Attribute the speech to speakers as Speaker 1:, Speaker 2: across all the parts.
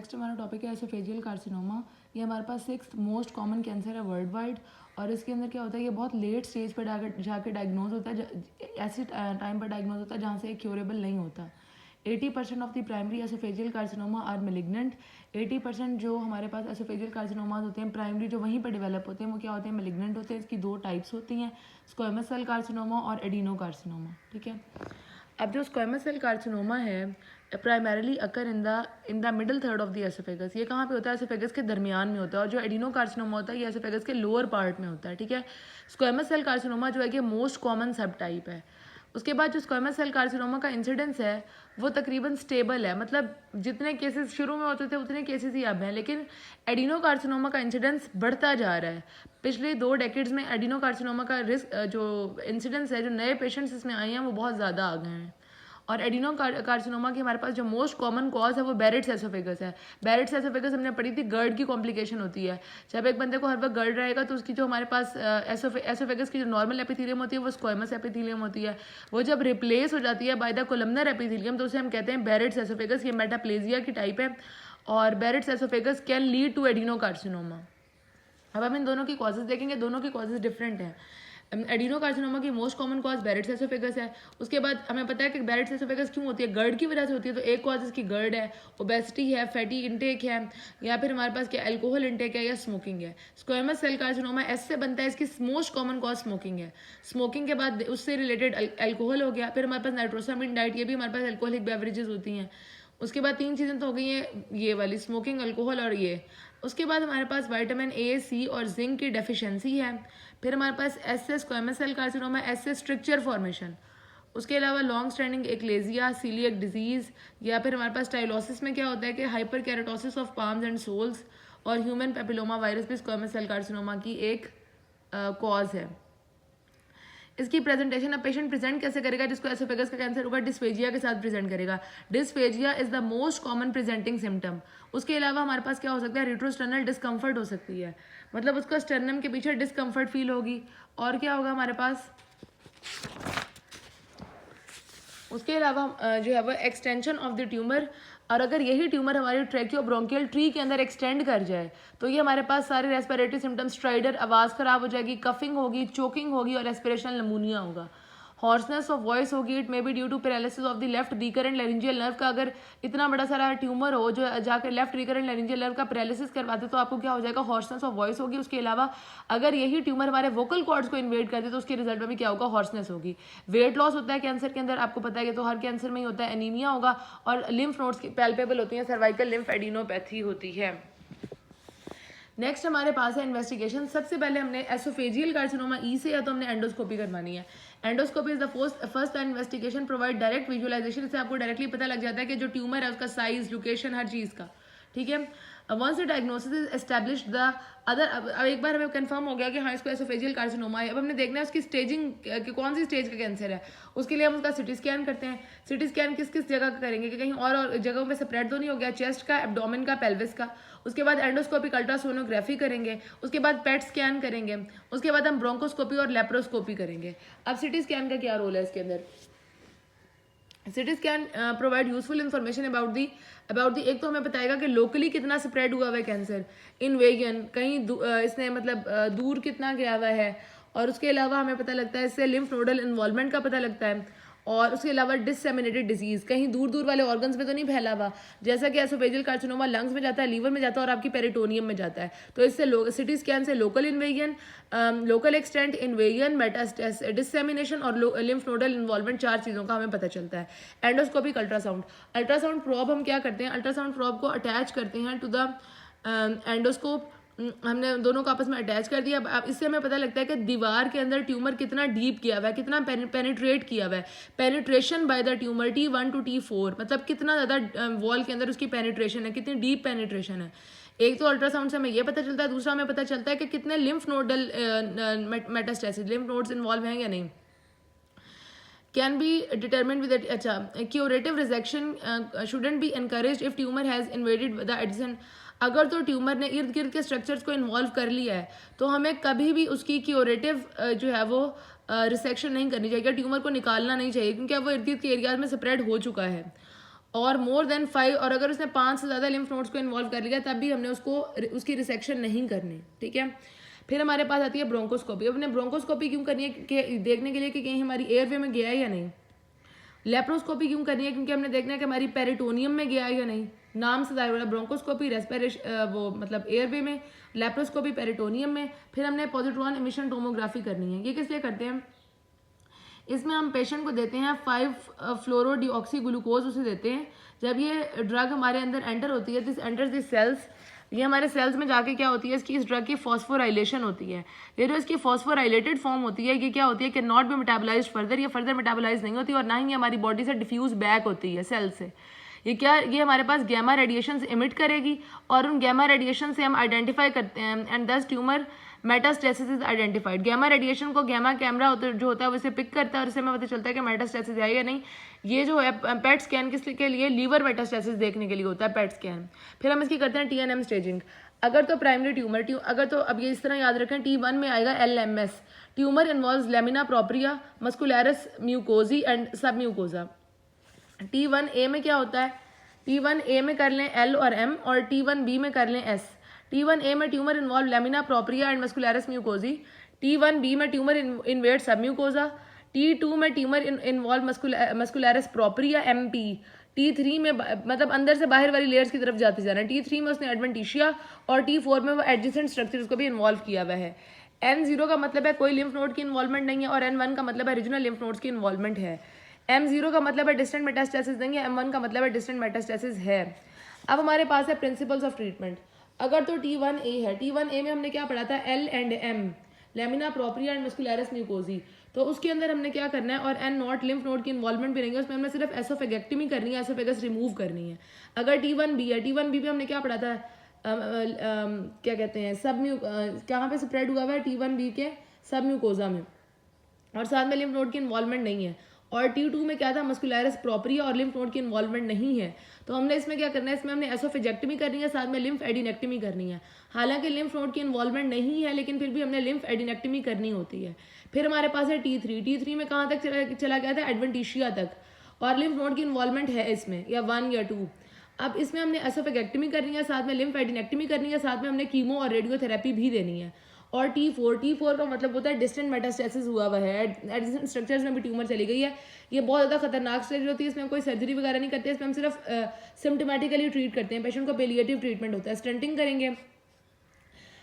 Speaker 1: Next हमारा topic है oesophageal carcinoma. ये हमारे पास 6th मोस्ट कॉमन कैंसर है वर्ल्ड वाइड। और इसके अंदर क्या होता है, ये बहुत लेट स्टेज पर जाके डायग्नोज होता है, ऐसे टाइम पर डायग्नोज होता है जहाँ से क्योरेबल नहीं होता। 80% of the primary oesophageal carcinoma are malignant. 80% जो हमारे पास एसोफेजियल कार्सिनोमाज होते हैं प्राइमरी जो वहीं पर डेवलप होते हैं वो क्या होते हैं, मेलिग्नेंट होते हैं। इसकी दो टाइप्स होती हैं, स्क्वामस सेल कार्सिनोमा और एडिनो कार्सिनोमा। ठीक है, अब जो स्क्वामस सेल कार्सिनोमा है primarily occur in the middle third of the oesophagus. ये कहाँ पे होता है, एसोफेगस के दरमियान में होता है। और जो एडिनो कार्सिनोमा होता है ये एसोफेगस के लोअर पार्ट में होता है। ठीक है, स्क्वामस सेल कार्सिनोमा जो है कि मोस्ट कॉमन सब टाइप है। उसके बाद जो स्क्वामस सेल कार्सिनोमा का इंसिडेंस है वो तकरीबन स्टेबल है, मतलब जितने केसेस शुरू में होते थे उतने केसेस ही अब हैं। लेकिन एडिनो कार्सिनोमा का इंसिडेंस बढ़ता जा रहा है। पिछले 2 डेकेड्स में एडिनो कार्सिनोमा का रिस्क जो इंसिडेंस है, जो नए पेशेंट्स इसमें आए हैं वो बहुत ज़्यादा आ गए हैं। और एडिनो कार्सिनोमा की हमारे पास जो मोस्ट कॉमन कॉज है वो बैरेट्स एसोफेगस है। बैरेट्स एसोफेगस हमने पढ़ी थी, गर्ड की कॉम्प्लिकेशन होती है। जब एक बंदे को हर वक्त गर्ड रहेगा तो उसकी जो हमारे पास एसोफेगस की जो नॉर्मल एपिथीलियम होती है वो स्क्वामस एपिथीलियम होती है। वो जब रिप्लेस हो जाती है बाय द कोलमनर एपिथीलियम तो उसे हम कहते हैं बैरेट्स एसोफेगस। ये मेटाप्लेजिया की टाइप है और Barrett's oesophagus can lead to adenocarcinoma. अब हम इन दोनों की कॉजेज देखेंगे, दोनों की कॉजेज डिफरेंट हैं। एडिनो कार्सिनोमा की most common cause Barrett's oesophagus है। उसके बाद हमें पता है कि बैरेट्स एसोफेगस क्यों होती है, गर्ड की वजह से होती है। तो एक कॉज इसकी गर्ड है, ओबेसिटी है, फैटी इंटेक है, या फिर हमारे पास क्या अल्कोहल इंटेक है या स्मोकिंग है। स्क्वामस सेल कार्सिनोमा एस से बनता है, इसकी मोस्ट कॉमन कॉज स्मोकिंग है। स्मोकिंग के बाद उससे रिलेटेड अल्कोहल हो गया, फिर हमारे पास नाइट्रोसामिन डाइट, ये भी हमारे पास अल्कोहलिक बेवरेजेस होती हैं। उसके बाद 3 चीज़ें तो हो गई हैं, ये वाली स्मोकिंग, अल्कोहल और ये। उसके बाद हमारे पास विटामिन ए, सी और जिंक की डेफिशिएंसी है। फिर हमारे पास S S squamous cell carcinoma, S S structure formation. उसके अलावा long standing achalasia, celiac disease, या फिर हमारे पास टाइलोसिस में क्या होता है कि hyperkeratosis of palms and soles. और ह्यूमन पेपिलोमा वायरस भी स्क्वामस सेल कार्सिनोमा की एक कॉज है। इसकी प्रेजेंटेशन अब पेशेंट प्रेजेंट कैसे करेगा, जिसको एसोफेगस का कैंसर होगा डिस्फेजिया के साथ प्रेजेंट करेगा। Dysphagia is the most common presenting symptom. उसके अलावा हमारे पास क्या हो सकता है, रेट्रोस्टर्नल डिस्कम्फर्ट हो सकती है, मतलब उसका स्टर्नम के पीछे डिस्कम्फर्ट फील होगी। और क्या होगा हमारे पास, उसके अलावा जो है वो एक्सटेंशन ऑफ द ट्यूमर। और अगर यही ट्यूमर हमारे ट्रैकियोब्रोंकियल ट्री के अंदर एक्सटेंड कर जाए तो ये हमारे पास सारे रेस्पिरेटरी सिम्टम्स, स्ट्राइडर, आवाज़ खराब हो जाएगी, कफिंग होगी, चोकिंग होगी और रेस्पिरेशनल नमूनिया होगा। हॉर्सनेस ऑफ वॉइस होगी, it may be due to paralysis of the left recurrent laryngeal nerve का। अगर इतना बड़ा सारा ट्यूमर हो जो जाकर लेफ्ट रिकरेंट लेरिंजियल नर्व का पैरालिसिस करवाते तो आपको क्या हो जाएगा, हॉर्सनेस ऑफ वॉइस होगी। उसके अलावा अगर यही ट्यूमर हमारे वोकल कॉर्ड्स को इन्वेड करते तो उसके रिजल्ट में भी क्या होगा, हॉर्सनेस होगी। वेट लॉस होता है कैंसर के अंदर, आपको पता है कि तो हर कैंसर में ही होता है। एनीमिया होगा और लिम्फ नोड्स पैल्पेबल होती हैं, सर्वाइकल लिम्फ एडिनोपैथी होती है। नेक्स्ट हमारे पास है इन्वेस्टिगेशन। सबसे पहले हमने एसोफेजियल कार्सिनोमा ई से या तो हमने एंडोस्कोपी करवानी है। Endoscopy is the first investigation provide direct visualisation. इससे आपको डायरेक्टली पता लग जाता है कि जो ट्यूमर है उसका साइज, लोकेशन, हर चीज़ का। ठीक है, once the diagnosis is established the other. अब एक बार हमें कंफर्म हो गया कि हाँ इसको एसोफेजियल कार्सिनोमा है, अब हमने देखना है उसकी स्टेजिंग कि कौन सी स्टेज का कैंसर है। उसके लिए हम उसका सिटी स्कैन करते हैं। सिटी स्कैन किस किस जगह का करेंगे कि कहीं और जगहों पे स्प्रेड तो नहीं हो गया, चेस्ट का, एब्डोमेन का, पेल्विस का। उसके बाद एंडोस्कोपिक अल्ट्रासोनोग्राफी करेंगे। उसके बाद पेट स्कैन करेंगे। उसके बाद हम ब्रोंकोस्कोपी और लेप्रोस्कोपी करेंगे। अब सिटी स्कैन का क्या रोल है इसके अंदर, CT scan provide useful information about the एक तो हमें बताएगा कि लोकली कितना स्प्रेड हुआ हुआ है कैंसर, इन वेगन कहीं इसने मतलब दूर कितना गया हुआ है। और उसके अलावा हमें पता लगता है इससे लिम्फ नोडल इन्वॉल्वमेंट का पता लगता है। और उसके अलावा डिससेमिनेटेड डिजीज, कहीं दूर दूर वाले ऑर्गन्स में तो नहीं फैला हुआ, जैसा कि एसोफेजियल कार्सिनोमा लंग्स में जाता है, लीवर में जाता है और आपकी पेरिटोनियम में जाता है। तो इससे सिटी स्कैन से local invasion, local extent, invasion, metastases, डिससेमिनेशन और लिम्फ नोडल इन्वॉल्वमेंट, 4 चीज़ों का हमें पता चलता है। एंडोस्कोपिक अल्ट्रासाउंड प्रोब हम क्या करते हैं, अल्ट्रासाउंड प्रोब को अटैच करते हैं टू द एंडोस्कोप। हमने दोनों को आपस में अटैच कर दिया। अब इससे हमें पता लगता है कि दीवार के अंदर ट्यूमर कितना डीप किया हुआ है, कितना पेनिट्रेट किया हुआ है। Penetration by the tumour T1 to T4, मतलब कितना ज़्यादा वॉल के अंदर उसकी पेनिट्रेशन है, कितनी डीप पेनिट्रेशन है। एक तो अल्ट्रासाउंड से हमें ये पता चलता है, दूसरा हमें पता चलता है कि कितने lymph nodal metastasis, lymph nodes involve हैं या नहीं। कैन बी डिटर्मिन्ड विद अच्छा, curative rejection shouldn't be encouraged if tumour has invaded the Edison. अगर तो ट्यूमर ने इर्द गिर्द के स्ट्रक्चर्स को इन्वॉल्व कर लिया है तो हमें कभी भी उसकी क्यूरेटिव जो है वो रिसेक्शन नहीं करनी चाहिए, ट्यूमर को निकालना नहीं चाहिए, क्योंकि अब वो इर्द गिर्द के एरियाज में स्प्रेड हो चुका है। और मोर देन 5, और अगर उसने 5 से ज़्यादा लिम्फ नोड्स को इन्वॉल्व कर लिया तब भी हमने उसकी रिसेक्शन नहीं करनी, ठीक है। फिर हमारे पास आती है ब्रोंकोस्कोपी। अब हमने ब्रोंकोस्कोपी क्यों करनी है? कि देखने के लिए कि कहीं हमारी एयरवे में गया है या नहीं। लेप्रोस्कोपी क्यों करनी है? क्योंकि हमने देखना है कि हमारी पेरिटोनियम में गया है या नहीं। नाम से जाहिर हो रहा है, ब्रोंकोस्कोपी रेस्पिरेशन वो मतलब एयरवे में, लेप्रोस्कोपी पेरिटोनियम में। फिर हमने पॉजिट्रॉन इमिशन टोमोग्राफी करनी है। ये किस लिए करते हैं? इसमें हम पेशेंट को देते हैं 5 फ्लोरोडीऑक्सी ग्लूकोज उसे देते हैं। जब ये ड्रग हमारे अंदर एंटर होती है, दिस एंटर्स दिस सेल्स, ये हमारे सेल्स में जाके क्या होती है, इसकी इस ड्रग की फॉस्फोराइलेशन होती है। ये जो इसकी फॉस्फोराइलेटेड फॉर्म होती है, ये क्या होती है कि नॉट बी मेटाबोलाइज्ड फर्दर, ये फर्दर मेटाबोलाइज नहीं होती और ना ही हमारी बॉडी से डिफ्यूज बैक होती है सेल से। ये हमारे पास गैमा रेडिएशन इमिट करेगी और उन गैमा रेडिएशन से हम आइडेंटिफाई करते हैं एंड दस tumour metastasis is identified. Gamma radiation को गैमा कैमरा जो होता है वो इसे पिक करता है और इससे हमें पता चलता है कि मेटास्टेसिस है या नहीं। ये जो है पेट स्कैन किस के लिए? लीवर मेटास्टेसिस देखने के लिए होता है पेट स्कैन। फिर हम इसकी करते हैं TNM स्टेजिंग। अगर तो प्राइमरी ट्यूमर अगर तो अब ये इस तरह याद रखें, T1 में आएगा LMS, tumour involves lamina propria, muscularis mucosae and sub mucosa. T1A में क्या होता है? T1A में कर लें L और M और T1B में कर लें S। T1A में tumour involve lamina propria and muscularis mucosae. T1B में tumour invade sub mucosa. T2 में tumour involve muscularis propria MP। T3 में मतलब अंदर से बाहर वाली लेयर्स की तरफ जाते जा रहे हैं। T3 में उसने एडवेंटिशिया और T4 में वो एडजेसेंट स्ट्रक्चर्स को भी इन्वॉल्व किया हुआ है। N0 का मतलब है कोई लिम्फ नोड की इन्वॉल्वमेंट नहीं है और N1 का मतलब है रीजनल लिम्फ नोड्स की इन्वॉल्वमेंट है। M0 का मतलब है डिस्टेंट मेटास्टेसिस नहीं है, M1 का मतलब है डिस्टेंट मेटास्टेसिस है। अब हमारे पास है प्रिंसिपल्स ऑफ ट्रीटमेंट। अगर तो T1A है, T1A में हमने क्या पढ़ा था? L and M, lamina propria and muscularis mucosae. तो उसके अंदर हमने क्या करना है, और N0 लिम्फ नोड की इन्वॉल्वमेंट भी नहीं है, उसमें हमने सिर्फ एसोफेगेक्टमी करनी है, एसोफेगस रिमूव करनी है। अगर T1B है, T1B में हमने क्या पढ़ा था? क्या कहते हैं, कहाँ पे स्प्रेड हुआ हुआ है? T1B के सब म्यूकोजा में, और साथ में लिम्फ नोड की इन्वॉल्वमेंट नहीं है। और T2 में क्या था? मस्कुलैरिस प्रोप्रिया और लिम्फ नोड की इन्वॉल्वमेंट नहीं है। तो हमने इसमें क्या करना है? इसमें हमने एसोफेजेक्टमी करनी है, साथ में लिम्फ एडिनेक्टमी करनी है। हालांकि लिम्फ नोड की इन्वॉल्वमेंट नहीं है, लेकिन फिर भी हमने लिम्फ एडिनेक्टमी करनी होती है। फिर हमारे पास है T3 में कहाँ तक चला गया था? एडवेंटिशिया तक, और लिम्फ नोड की इन्वॉल्वमेंट है इसमें, या 1 या 2। अब इसमें हमने एसोफेगेक्टमी करनी है, साथ में लिम्फ एडिनेक्टमी करनी है, साथ में हमने कीमो और रेडियोथेरेपी भी देनी है। और T4 का मतलब होता है डिस्टेंट मेटास्टेसिस हुआ हुआ है, एडजेसेंट स्ट्रक्चर्स में भी ट्यूमर चली गई है। ये बहुत ज़्यादा खतरनाक स्टेज होती है, इसमें हम कोई सर्जरी वगैरह नहीं करते, इसमें हम सिर्फ सिम्टोमेटिकली ट्रीट करते हैं। पेशेंट को पेलिएटिव ट्रीटमेंट होता है। स्टंटिंग करेंगे,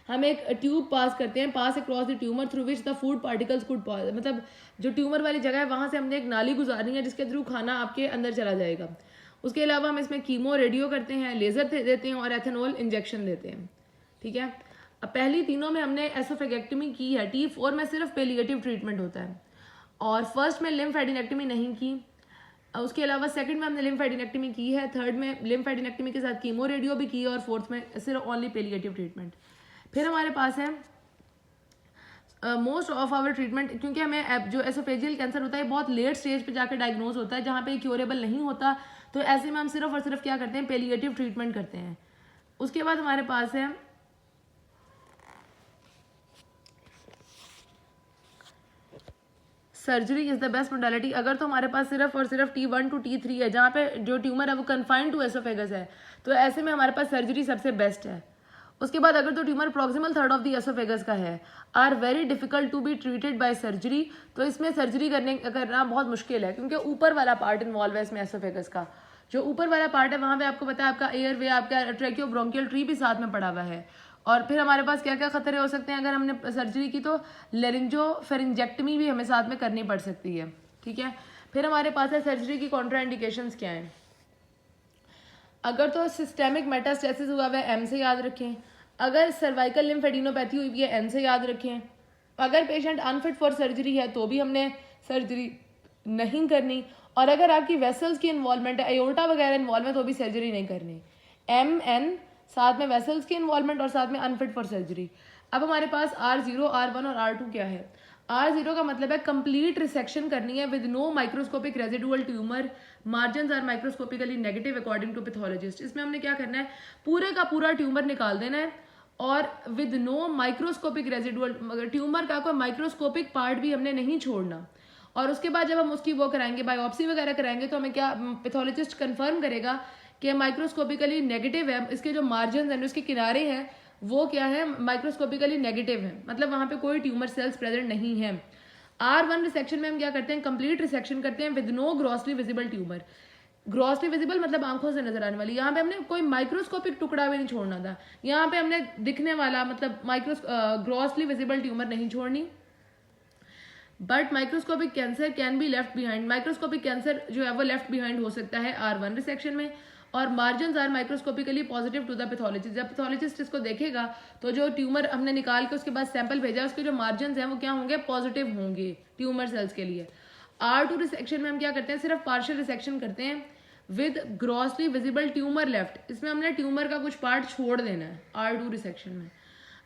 Speaker 1: हम एक ट्यूब पास करते हैं, pass across the tumour through which the food particles could pass, मतलब जो ट्यूमर वाली जगह है वहाँ से हमने एक नाली गुजारनी है जिसके थ्रू खाना आपके अंदर चला जाएगा। उसके अलावा हम इसमें कीमो रेडियो करते हैं, लेज़र देते हैं और एथेनॉल इंजेक्शन देते हैं, ठीक है। अब पहली तीनों में हमने एसोफेगेक्टमी की है। T4 में सिर्फ पेलिएटिव ट्रीटमेंट होता है, और फर्स्ट में लिम्फ एडिनेक्टमी नहीं की। उसके अलावा सेकंड में हमने लिम्फ एडिनेक्टमी की है, थर्ड में लिम्फ एडिनेक्टमी के साथ कीमो रेडियो भी की है, और फोर्थ में सिर्फ ओनली पेलिएटिव ट्रीटमेंट। फिर हमारे पास है मोस्ट ऑफ आवर ट्रीटमेंट, क्योंकि हमें जो एसोफेजियल कैंसर होता है बहुत लेट स्टेज पे जाकर डायग्नोज होता है, जहाँ पे क्योरेबल नहीं होता, तो ऐसे में हम सिर्फ और सिर्फ क्या करते हैं? पेलिएटिव ट्रीटमेंट करते हैं। उसके बाद हमारे पास है surgery is the best modality. अगर तो हमारे पास सिर्फ और सिर्फ T1 to T3 है, जहाँ पे जो ट्यूमर है वो कन्फाइंड टू एसोफेगस है, तो ऐसे में हमारे पास सर्जरी सबसे बेस्ट है। उसके बाद अगर तो tumour proximal third of the oesophagus का है, are very difficult to be treated by surgery, तो इसमें सर्जरी करना बहुत मुश्किल है, क्योंकि ऊपर वाला पार्ट इन्वॉल्व है इसमें एसोफेगस का। जो ऊपर वाला पार्ट है वहाँ पे आपको पता है आपका एयरवे, आपका ट्रैकियो ब्रोंकियल ट्री भी साथ में पड़ा हुआ है। और फिर हमारे पास क्या क्या खतरे हो सकते हैं अगर हमने सर्जरी की? तो लेरिंजोफेरिंजेक्टमी भी हमें साथ में करनी पड़ सकती है, ठीक है। फिर हमारे पास है सर्जरी की कॉन्ट्राइंडिकेशंस क्या हैं। अगर तो सिस्टेमिक मेटास्टेसिस हुआ हुआ है, M से याद रखें। अगर सर्वाइकल लिम्फेडिनोपैथी हुई है, N से याद रखें। अगर पेशेंट अनफिट फॉर सर्जरी है तो भी हमने सर्जरी नहीं करनी, और अगर आपकी वेसल्स की इन्वॉल्वमेंट है, एयोर्टा वगैरह इन्वॉल्व है, तो भी सर्जरी नहीं करनी। M-N साथ में वेसल्स की इन्वॉल्वमेंट और साथ में अनफिट फॉर सर्जरी। अब हमारे पास R0, R1 और R2 क्या है? R0 का मतलब है कंप्लीट रिसेक्शन करनी है with no microscopic residual tumour, margins are microscopically negative according to pathologist. इसमें हमने क्या करना है? पूरे का पूरा ट्यूमर निकाल देना है, और with no microscopic residual, tumour का कोई माइक्रोस्कोपिक पार्ट भी हमने नहीं छोड़ना। और उसके बाद जब हम उसकी वो कराएंगे, बायोप्सी वगैरह कराएंगे, तो हमें क्या पैथोलॉजिस्ट कंफर्म करेगा कि माइक्रोस्कोपिकली नेगेटिव है, इसके जो मार्जिन हैं, इसके किनारे हैं, वो क्या है, माइक्रोस्कोपिकली नेगेटिव है, मतलब वहाँ पे कोई ट्यूमर सेल्स प्रेजेंट नहीं है। R1 रिसेक्शन में हम क्या करते हैं, कंप्लीट रिसेक्शन करते हैं with no grossly visible tumour. Grossly visible मतलब आंखों से नजर आने वाली, यहाँ पे हमने कोई माइक्रोस्कोपिक टुकड़ा भी नहीं छोड़ना था, यहाँ पे हमने दिखने वाला मतलब ग्रॉसली विजिबल ट्यूमर नहीं छोड़नी। But microscopic cancer can be left behind, microscopic cancer जो है वो लेफ्ट बिहाइंड हो सकता है R1 रिसेक्शन में। और margin are microscopically positive to the pathologist, जब पैथोलॉजिस्ट इसको देखेगा तो जो ट्यूमर हमने निकाल के उसके बाद सैंपल भेजा, उसके जो मार्जिन हैं वो क्या होंगे, पॉजिटिव होंगे ट्यूमर सेल्स के लिए। R2 रिसेक्शन में हम क्या करते हैं, सिर्फ पार्शियल रिसेक्शन करते हैं with grossly visible tumour left, इसमें हमने ट्यूमर का कुछ पार्ट छोड़ देना है R2 रिसेक्शन में।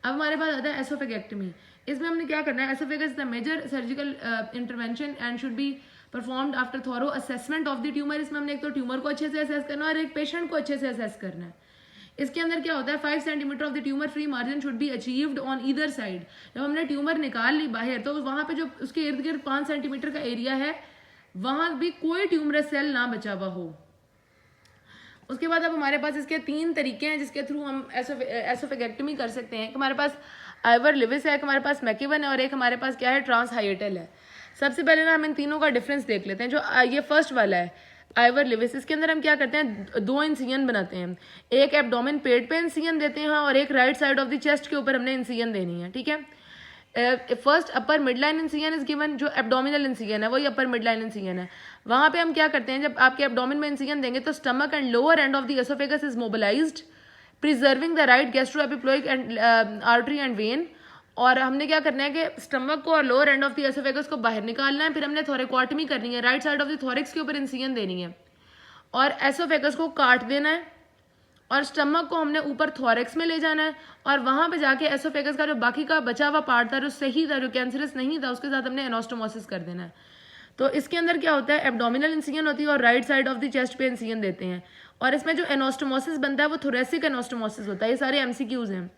Speaker 1: अब हमारे पास आता है एसोफेगेक्टमी, इसमें हमने क्या करना है, oesophagus the major surgical intervention and should be performed after thorough assessment of the tumour. इसमें हमने एक तो ट्यूमर को अच्छे से असेस करना है और एक पेशेंट को अच्छे से असेस करना है। इसके अंदर क्या होता है, 5 centimetre of the tumour free margin should be achieved on either side. जब हमने ट्यूमर निकाल ली बाहर, तो वहां पे जो उसके इर्द गिर्द 5 सेंटीमीटर का एरिया है, वहां भी कोई ट्यूमरस सेल ना बचा हुआ हो। उसके बाद अब हमारे पास इसके 3 तरीके हैं जिसके थ्रू हम एसोफेगेक्टमी कर सकते हैं। हमारे पास आइवर लिविस है, एक हमारे पास मैकिवन है और एक हमारे पास क्या है, ट्रांस हाइएटल है। सबसे पहले ना हम इन तीनों का डिफरेंस देख लेते हैं। जो ये फर्स्ट वाला है आइवर लिविस, इसके अंदर हम क्या करते हैं, 2 इंसिजन बनाते हैं, एक एब्डोमेन पेट पे इंसिजन देते हैं और एक right side of the chest के ऊपर हमने इंसिजन देनी है, ठीक है। First upper midline incision is given, जो एब्डोमिनल इंसिजन है वही अपर मिडलाइन इंसिजन है। वहां पे हम क्या करते हैं, जब आपके एब्डोमिन में इंसिजन देंगे तो stomach and lower end of the oesophagus is mobilised, preserving the right gastroepiploic and artery and when. और हमने क्या करना है कि स्टमक को और lower end of the oesophagus को बाहर निकालना है, फिर हमने थोरेकोटमी करनी है, right side of the thorax के ऊपर इंसिजन देनी है और एसोफेगस को काट देना है और स्टमक को हमने ऊपर थोरेक्स में ले जाना है और वहां पे जाके एसोफेगस का जो बाकी का बचा हुआ पार्ट था, जो सही था, जो कैंसरस नहीं था, उसके साथ हमने एनास्टोमोसिस कर देना है। तो इसके अंदर क्या होता है, एब्डोमिनल इंसिजन होती है और right side of the chest पे इंसिजन देते हैं और इसमें जो एनास्टोमोसिस बनता है वो थोरेसिक एनास्टोमोसिस होता है। ये सारे एमसीक्यूज हैं।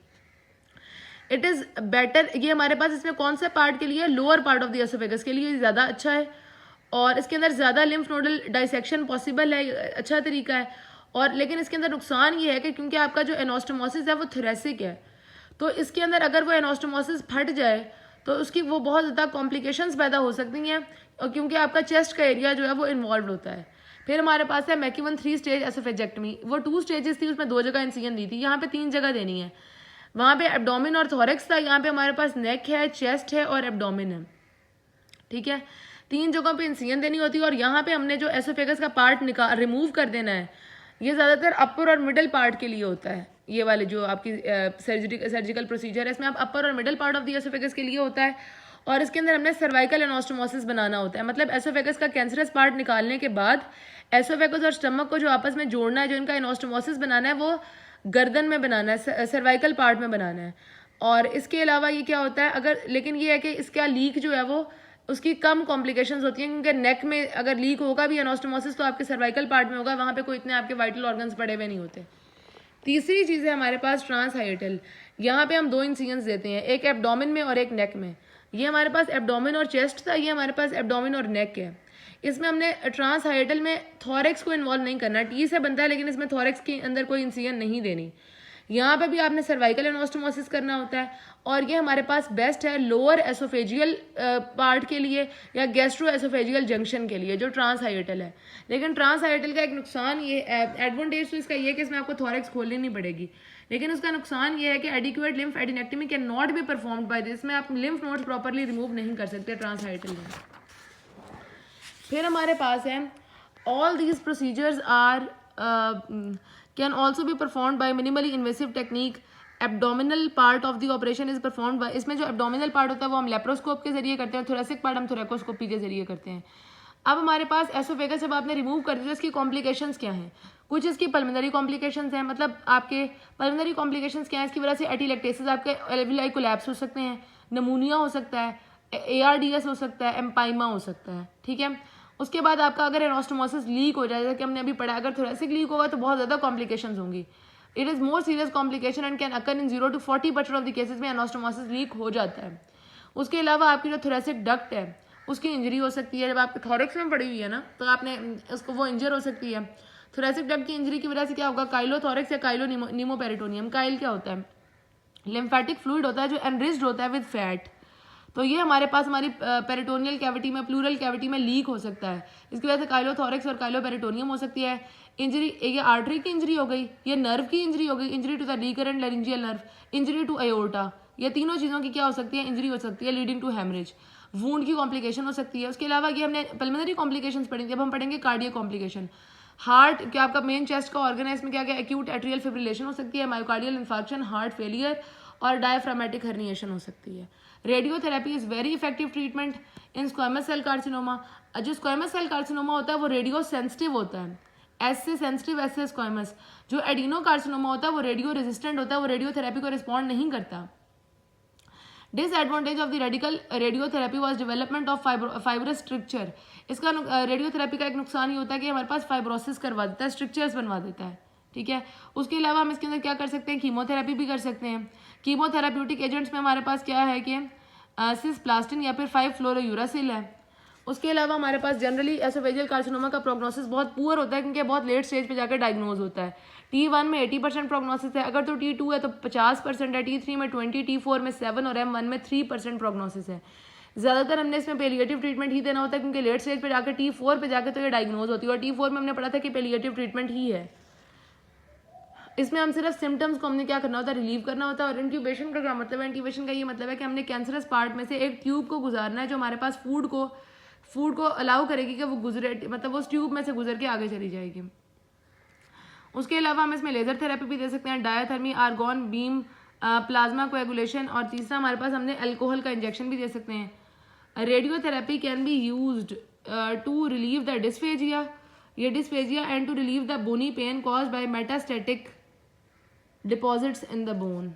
Speaker 1: इट इज बेटर, ये हमारे पास इसमें कौन सा पार्ट के लिए, lower part of the oesophagus के लिए ज़्यादा अच्छा है और इसके अंदर ज़्यादा लिम्फ नोडल डाइसेक्शन पॉसिबल है, अच्छा तरीका है। और लेकिन इसके अंदर नुकसान ये है कि क्योंकि आपका जो एनास्टोमोसिस है वो थोरेसिक है, तो इसके अंदर अगर वो एनास्टोमोसिस फट जाए तो उसकी वो बहुत ज़्यादा कॉम्प्लिकेशंस पैदा हो सकती हैं और क्योंकि आपका चेस्ट का एरिया जो है वो इन्वॉल्व होता है। फिर हमारे पास है मैकिवन 3 स्टेज एसोफेजेक्टमी, वो 2 स्टेजेस थी, उसमें 2 जगह इंसिजन दी थी, यहाँ पे 3 जगह देनी है। वहाँ पे एब्डोमिन और थोरेक्स था, यहाँ पे हमारे पास नेक है, चेस्ट है और एब्डोमिन है, ठीक है। 3 जगहों पे इंसिजन देनी होती है और यहाँ पे हमने जो एसोफेगस का पार्ट रिमूव कर देना है, ये ज़्यादातर अपर और मिडल पार्ट के लिए होता है। ये वाले जो आपकी सर्जिकल प्रोसीजर है, इसमें आप अपर और middle part of the oesophagus के लिए होता है और इसके अंदर हमने सर्वाइकल एनास्टोमोसिस बनाना होता है। मतलब एसोफेगस का कैंसरस पार्ट निकालने के बाद एसोफेगस और स्टमक को जो आपस में जोड़ना है, जो इनका एनास्टोमोसिस बनाना है, वो गर्दन में बनाना है, सर्वाइकल पार्ट में बनाना है। और इसके अलावा ये क्या होता है, अगर लेकिन ये है कि इसका लीक जो है वो उसकी कम कॉम्प्लिकेशंस होती हैं, क्योंकि नेक में अगर लीक होगा भी एनास्टोमोसिस तो आपके सर्वाइकल पार्ट में होगा, वहाँ पे कोई इतने आपके वाइटल ऑर्गन्स पड़े हुए नहीं होते। तीसरी चीज़ है हमारे पास ट्रांस हाइएटल, यहाँ पे हम 2 इंसिजन्स देते हैं, एक एब्डोमिन में और एक नेक में। ये हमारे पास एब्डोमिन और चेस्ट था, ये हमारे पास एब्डोमिन और नेक है। इसमें हमने ट्रांस हाइएटल में थोरेक्स को इन्वॉल्व नहीं करना, टी से बनता है लेकिन इसमें थोरेक्स के अंदर कोई इंसिजन नहीं देनी। यहाँ पे भी आपने सर्वाइकल एनास्टोमोसिस करना होता है और ये हमारे पास बेस्ट है लोअर एसोफेजियल पार्ट के लिए या गैस्ट्रो एसोफेजियल जंक्शन के लिए, जो ट्रांस हाइएटल है। लेकिन ट्रांस हाइएटल का एक नुकसान ये, एडवांटेज तो इसका ये है कि इसमें आपको थोरेक्स खोलनी नहीं पड़ेगी, लेकिन उसका नुकसान ये है कि adequate lymphadenectomy can not be performed by this, में आप लिम्फ नोड्स प्रॉपरली रिमूव नहीं कर सकते ट्रांस हाइएटल में। फिर हमारे पास है all these procedures are can also be performed by minimally invasive technique. Abdominal part of the operation is performed by, इसमें जो एब्डोमिनल पार्ट होता है वो हम लेप्रोस्कोप के जरिए करते हैं, थोरेसिक पार्ट हम थोरेकोस्कोपी के जरिए करते हैं। अब हमारे पास एसोफेगस जब आपने रिमूव कर दिया, इसकी कॉम्प्लिकेशंस क्या हैं, कुछ इसकी पल्मोनरी कॉम्प्लिकेशंस हैं, मतलब आपके पल्मोनरी कॉम्प्लिकेशंस क्या है, इसकी वजह से एटीलेक्टेसिस, आपके एल्वियोलाई कोलैप्स हो सकते हैं, नमूनिया हो सकता है, ARDS हो सकता है, एम्पाइमा हो सकता है, ठीक है। उसके बाद आपका अगर एनास्टोमोसिस लीक हो जाए, जैसे कि हमने अभी पढ़ा, अगर थोरेसिक लीक होगा तो बहुत ज़्यादा कॉम्प्लिकेशंस होंगी। It is more serious complication and can occur in 0 to 40% of the cases में एनास्टोमोसिस लीक हो जाता है। उसके अलावा आपकी जो थोरेसिक डक्ट है उसकी इंजरी हो सकती है। जब आपके थॉरक्स में पड़ी हुई है ना, तो आपने उसको वो इंजर हो सकती है। थोरेसिक डक्ट की इंजरी की वजह से क्या होगा, काइलोथोरैक्स या काइलो नीमोपेरिटोनियम। काइल क्या होता है, लिम्फेटिक फ्लूइड होता है जो एनरिच्ड होता है विद फैट। तो ये हमारे पास हमारी पेरिटोनियल कैविटी में, प्लूरल कैविटी में लीक हो सकता है। इसकी वजह से काइलोथोरैक्स और काइलोपेरिटोनियम हो सकती है। इंजरी, ये आर्टरी की इंजरी हो गई, ये नर्व की इंजरी हो गई, injury to the recurrent laryngeal nerve, injury to aorta. ये तीनों चीज़ों की क्या हो सकती है, इंजरी हो सकती है, लीडिंग टू हेमरेज। वूंड की कॉम्प्लिकेशन हो सकती है। उसके अलावा ये हमने पल्मोनरी कॉम्प्लिकेशंस पढ़ी थी, अब हम पढ़ेंगे कार्डियक कॉम्प्लिकेशन। हार्ट, क्या आपका मेन चेस्ट का ऑर्गन है, इसमें क्या क्या एक्यूट एट्रियल फिब्रिलेशन हो सकती है, मायोकार्डियल इन्फार्क्शन, हार्ट फेलियर और डायफ्रामेटिक हर्निएशन हो सकती है। Radiotherapy is very effective treatment in squamous cell carcinoma. जो स्क्वामस सेल कार्सिनोमा होता है वो रेडियो सेंसिटिव होता है, एस से सेंसिटिव, एस से स्क्वामस। जो एडिनो कार्सिनोमा होता है वो रेडियो रेजिस्टेंट होता है, वो रेडियोथेरेपी को रिस्पॉन्ड नहीं करता। Disadvantage of the radical radiotherapy was development of fibrous structure. इसका रेडियोथेरेपी का एक नुकसान ये होता है कि हमारे पास फाइब्रोसिस करवा देता है, स्ट्रक्चर्स बनवा देता है, ठीक है। उसके अलावा हम इसके अंदर क्या कर सकते हैं, कीमोथेरेपी भी कर सकते हैं। कीमोथेराप्यूटिक एजेंट्स में हमारे पास क्या है कि सिस्प्लास्टिन या फिर 5-फ्लोरोयूरासिल है। उसके अलावा हमारे पास जनरली एसोफेजियल कार्सिनोमा का प्रोग्नोसिस बहुत पुअर होता है, क्योंकि बहुत लेट स्टेज पे जाकर डायग्नोज होता है। T1 में 80% प्रोग्नोसिस है, अगर तो T2 है तो 50% है, T3 में 20, T4 में 7 और M1 में 3% प्रोग्नोसिस है। ज़्यादातर हमने इसमें पेलिएटिव ट्रीटमेंट ही देना होता है, क्योंकि लेट स्टेज पे जाकर T4 पे जाकर तो ये डायग्नोज होती है, और T4 में हमने पढ़ा था कि पेलिएटिव ट्रीटमेंट ही है। इसमें हम सिर्फ सिम्टम्स को हमने क्या करना होता है, रिलीव करना होता है। और इंट्यूबेशन का क्या मतलब है, इंट्यूबेशन का ये मतलब है कि हमने कैंसरस पार्ट में से एक ट्यूब को गुजारना है जो हमारे पास फूड को अलाउ करेगी कि वो गुजरे, मतलब वो उस ट्यूब में से गुजर के आगे चली जाएगी। उसके अलावा हम इसमें लेजर थेरेपी भी दे सकते हैं, डायाथर्मी, आर्गॉन बीम, प्लाज्मा कोएगुलेशन, और तीसरा हमारे पास हमने अल्कोहल का इंजेक्शन भी दे सकते हैं। Radiotherapy can be used to relieve the dysphagia and to relieve the bony pain caused by metastatic deposits in the bone.